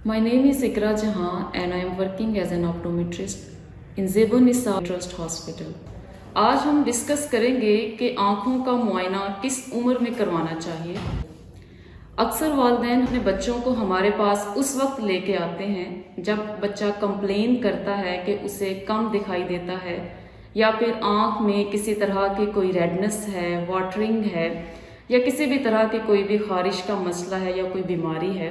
My name is Ikra Jahan and I am working as an optometrist in Zebun-Nisa Trust Hospital. आज हम discuss करेंगे कि आँखों का मुआयना किस उम्र में करवाना चाहिए। अक्सर वालिदैन अपने बच्चों को हमारे पास उस वक्त लेके आते हैं जब बच्चा कंप्लेन करता है कि उसे कम दिखाई देता है या फिर आँख में किसी तरह की कोई रेडनेस है, वाटरिंग है या किसी भी तरह की कोई भी खारिश का मसला है या कोई बीमारी है,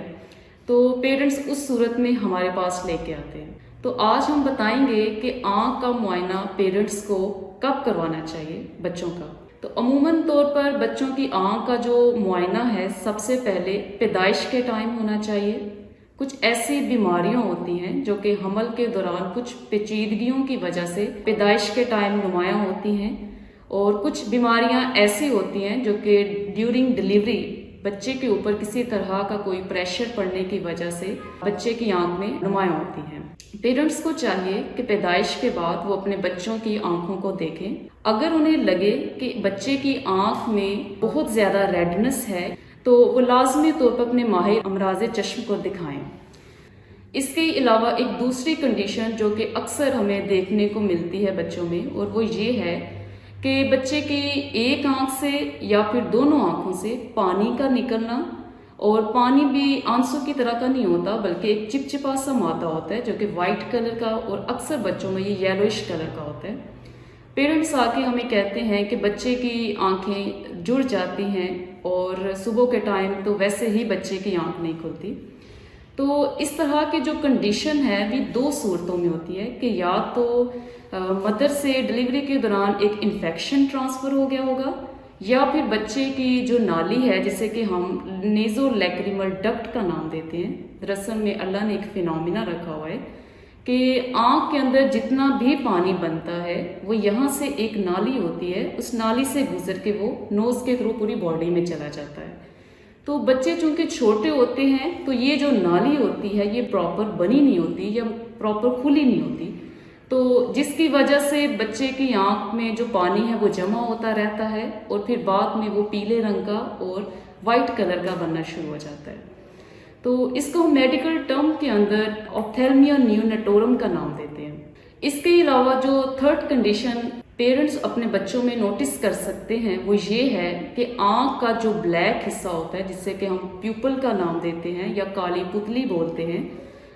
तो पेरेंट्स उस सूरत में हमारे पास लेके आते हैं। तो आज हम बताएंगे कि आँख का मुआयना पेरेंट्स को कब करवाना चाहिए बच्चों का। तो अमूमन तौर पर बच्चों की आँख का जो मुआयना है सबसे पहले पैदाइश के टाइम होना चाहिए। कुछ ऐसी बीमारियां होती हैं जो कि हमल के दौरान कुछ पेचीदगियों की वजह से पैदाइश के टाइम नुमायां होती हैं, और कुछ बीमारियां ऐसी होती हैं जो कि ड्यूरिंग डिलीवरी बच्चे के ऊपर किसी तरह का कोई प्रेशर पड़ने की वजह से बच्चे की आंख में नुमायां होती हैं। पेरेंट्स को चाहिए कि पैदाइश के बाद वो अपने बच्चों की आंखों को देखें। अगर उन्हें लगे कि बच्चे की आंख में बहुत ज़्यादा रेडनेस है तो वो लाजमी तौर पर अपने माहिर अमराज़े चश्म को दिखाएं। इसके अलावा एक दूसरी कंडीशन जो कि अक्सर हमें देखने को मिलती है बच्चों में, और वो ये है कि बच्चे की एक आंख से या फिर दोनों आंखों से पानी का निकलना, और पानी भी आंसू की तरह का नहीं होता बल्कि एक चिपचिपा सा मादा होता है जो कि वाइट कलर का, और अक्सर बच्चों में ये येलोइश कलर का होता है। पेरेंट्स आके हमें कहते हैं कि बच्चे की आंखें जुड़ जाती हैं और सुबह के टाइम तो वैसे ही बच्चे की आंख नहीं खुलती। तो इस तरह की जो कंडीशन है भी दो सूरतों में होती है कि या तो मदर से डिलीवरी के दौरान एक इन्फेक्शन ट्रांसफ़र हो गया होगा, या फिर बच्चे की जो नाली है जिसे कि हम नेज़ोलैक्रिमल डक्ट का नाम देते हैं। दरअसल में अल्लाह ने एक फिनोमिना रखा हुआ है कि आँख के अंदर जितना भी पानी बनता है वो यहाँ से एक नाली होती है, उस नाली से गुजर के वो नोज़ के थ्रू पूरी बॉडी में चला जाता है। तो बच्चे चूंकि छोटे होते हैं तो ये जो नाली होती है ये प्रॉपर बनी नहीं होती या प्रॉपर खुली नहीं होती, तो जिसकी वजह से बच्चे की आंख में जो पानी है वो जमा होता रहता है और फिर बाद में वो पीले रंग का और वाइट कलर का बनना शुरू हो जाता है। तो इसको हम मेडिकल टर्म के अंदर ऑप्थेल्मिया नियोनेटोरम का नाम देते हैं। इसके अलावा जो थर्ड कंडीशन पेरेंट्स अपने बच्चों में नोटिस कर सकते हैं वो ये है कि आँख का जो ब्लैक हिस्सा होता है जिससे कि हम प्यूपल का नाम देते हैं या काली पुतली बोलते हैं,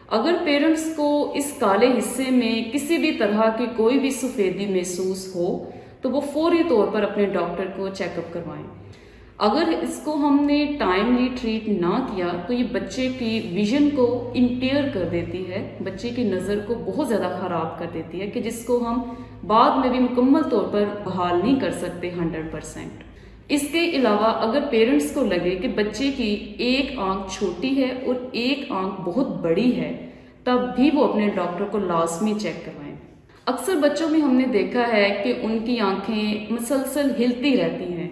अगर पेरेंट्स को इस काले हिस्से में किसी भी तरह की कोई भी सफ़ेदी महसूस हो तो वो फौरी तौर पर अपने डॉक्टर को चेकअप करवाएं। अगर इसको हमने टाइमली ट्रीट ना किया तो ये बच्चे की विजन को इम्पेयर कर देती है, बच्चे की नज़र को बहुत ज़्यादा ख़राब कर देती है कि जिसको हम बाद में भी मुकम्मल तौर पर बहाल नहीं कर सकते 100%। इसके अलावा अगर पेरेंट्स को लगे कि बच्चे की एक आंख छोटी है और एक आंख बहुत बड़ी है, तब भी वो अपने डॉक्टर को लाजमी चेक करवाएं। अक्सर बच्चों में हमने देखा है कि उनकी आंखें मुसलसल हिलती रहती हैं,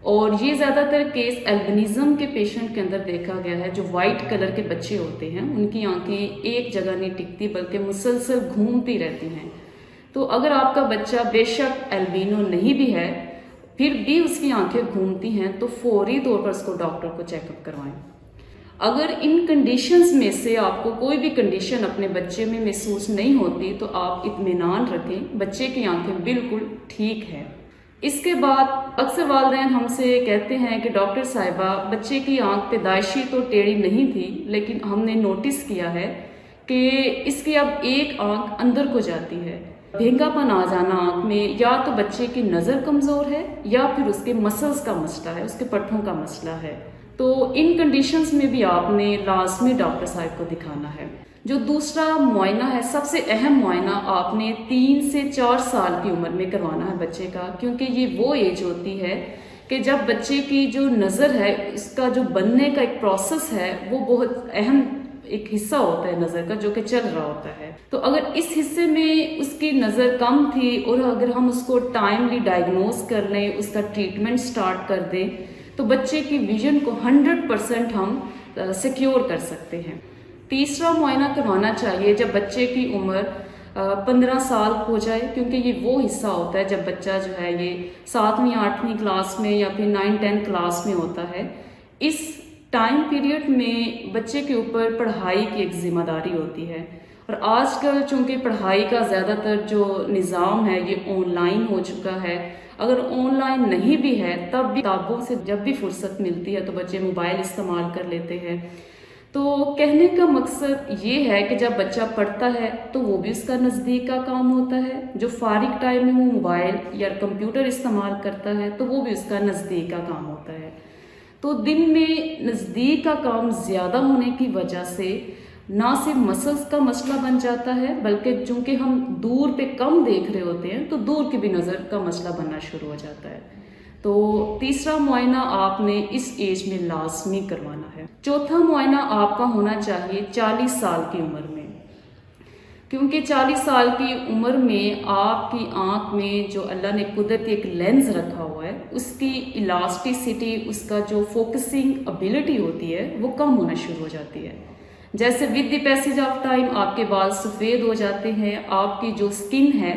और ये ज़्यादातर केस एल्बिनिज्म के पेशेंट के अंदर देखा गया है। जो वाइट कलर के बच्चे होते हैं उनकी आंखें एक जगह नहीं टिकती बल्कि मुसलसल घूमती रहती हैं। तो अगर आपका बच्चा बेशक एल्बिनो नहीं भी है फिर भी उसकी आंखें घूमती हैं तो फौरी तौर पर उसको डॉक्टर को चेकअप करवाएं। अगर इन कंडीशंस में से आपको कोई भी कंडीशन अपने बच्चे में महसूस नहीं होती तो आप इत्मीनान रखें, बच्चे की आंखें बिल्कुल ठीक है। इसके बाद अक्सर वालिदैन हमसे कहते हैं कि डॉक्टर साहिबा बच्चे की आंख पैदाइशी तो टेढ़ी नहीं थी, लेकिन हमने नोटिस किया है कि इसकी अब एक आंख अंदर को जाती है। भेंगापन आ जाना आंख में, या तो बच्चे की नज़र कमज़ोर है या फिर उसके मसल्स का मसला है, उसके पट्ठों का मसला है। तो इन कंडीशंस में भी आपने लाजमी डॉक्टर साहब को दिखाना है। जो दूसरा मुआयना है, सबसे अहम मुआयना आपने 3 से 4 साल की उम्र में करवाना है बच्चे का, क्योंकि ये वो एज होती है कि जब बच्चे की जो नज़र है इसका जो बनने का एक प्रोसेस है वो बहुत अहम एक हिस्सा होता है नज़र का जो कि चल रहा होता है। तो अगर इस हिस्से में उसकी नज़र कम थी और अगर हम उसको टाइमली डायग्नोज कर लें, उसका ट्रीटमेंट स्टार्ट कर दें, तो बच्चे की विजन को 100% हम सिक्योर कर सकते हैं। तीसरा मुआयना करवाना चाहिए जब बच्चे की उम्र 15 साल हो जाए, क्योंकि ये वो हिस्सा होता है जब बच्चा जो है ये 7वीं 8वीं क्लास में या फिर 9-10 क्लास में होता है। इस टाइम पीरियड में बच्चे के ऊपर पढ़ाई की एक जिम्मेदारी होती है, और आजकल चूंकि पढ़ाई का ज़्यादातर जो निज़ाम है ये ऑनलाइन हो चुका है। अगर ऑनलाइन नहीं भी है तब भी किताबों से जब भी फुर्सत मिलती है तो बच्चे मोबाइल इस्तेमाल कर लेते हैं। तो कहने का मकसद ये है कि जब बच्चा पढ़ता है तो वो भी उसका नज़दीक का काम होता है, जो फारिग टाइम में वो मोबाइल या कंप्यूटर इस्तेमाल करता है तो वो भी उसका नज़दीक का काम होता है। तो दिन में नज़दीक का काम ज़्यादा होने की वजह से ना सिर्फ मसल्स का मसला बन जाता है, बल्कि चूंकि हम दूर पे कम देख रहे होते हैं तो दूर की भी नज़र का मसला बनना शुरू हो जाता है। तो तीसरा मुआयना आपने इस एज में लाजमी करवाना है। चौथा मुआयना आपका होना चाहिए 40 साल की उम्र में, क्योंकि 40 साल की उम्र में आपकी आँख में जो अल्लाह ने कुदरती एक लेंस रखा हुआ है उसकी इलास्टिसिटी, उसका जो फोकसिंग एबिलिटी होती है वो कम होना शुरू हो जाती है। जैसे with the passage of time आपके बाल सफ़ेद हो जाते हैं, आपकी जो स्किन है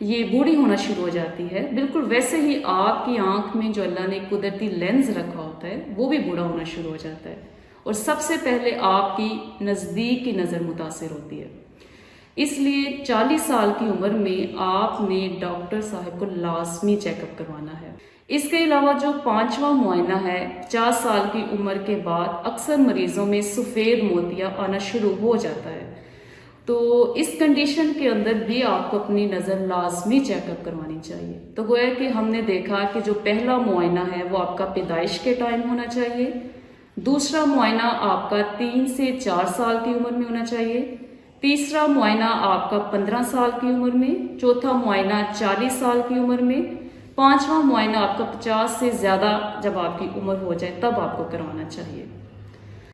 ये बूढ़ी होना शुरू हो जाती है, बिल्कुल वैसे ही आपकी आंख में जो अल्लाह ने कुदरती लेंस रखा होता है वो भी बूढ़ा होना शुरू हो जाता है, और सबसे पहले आपकी नज़दीक की नज़र मुतासिर होती है। इसलिए 40 साल की उम्र में आपने डॉक्टर साहब को लाजमी चेकअप करवाना है। इसके अलावा जो पांचवा मुआयना है, 50 साल की उम्र के बाद अक्सर मरीजों में सफ़ेद मोतिया आना शुरू हो जाता है। तो इस कंडीशन के अंदर भी आपको अपनी नज़र लाजमी चेकअप करवानी चाहिए। तो गोया कि हमने देखा कि जो पहला मुआयना है वो आपका पैदाइश के टाइम होना चाहिए, दूसरा मुआयना आपका 3 से 4 साल की उम्र में होना चाहिए, तीसरा मुआयना आपका 15 साल की उम्र में, चौथा मुआयना 40 साल की उम्र में, पांचवा मुआयना आपका 50 से ज़्यादा जब आपकी उम्र हो जाए तब आपको करवाना चाहिए।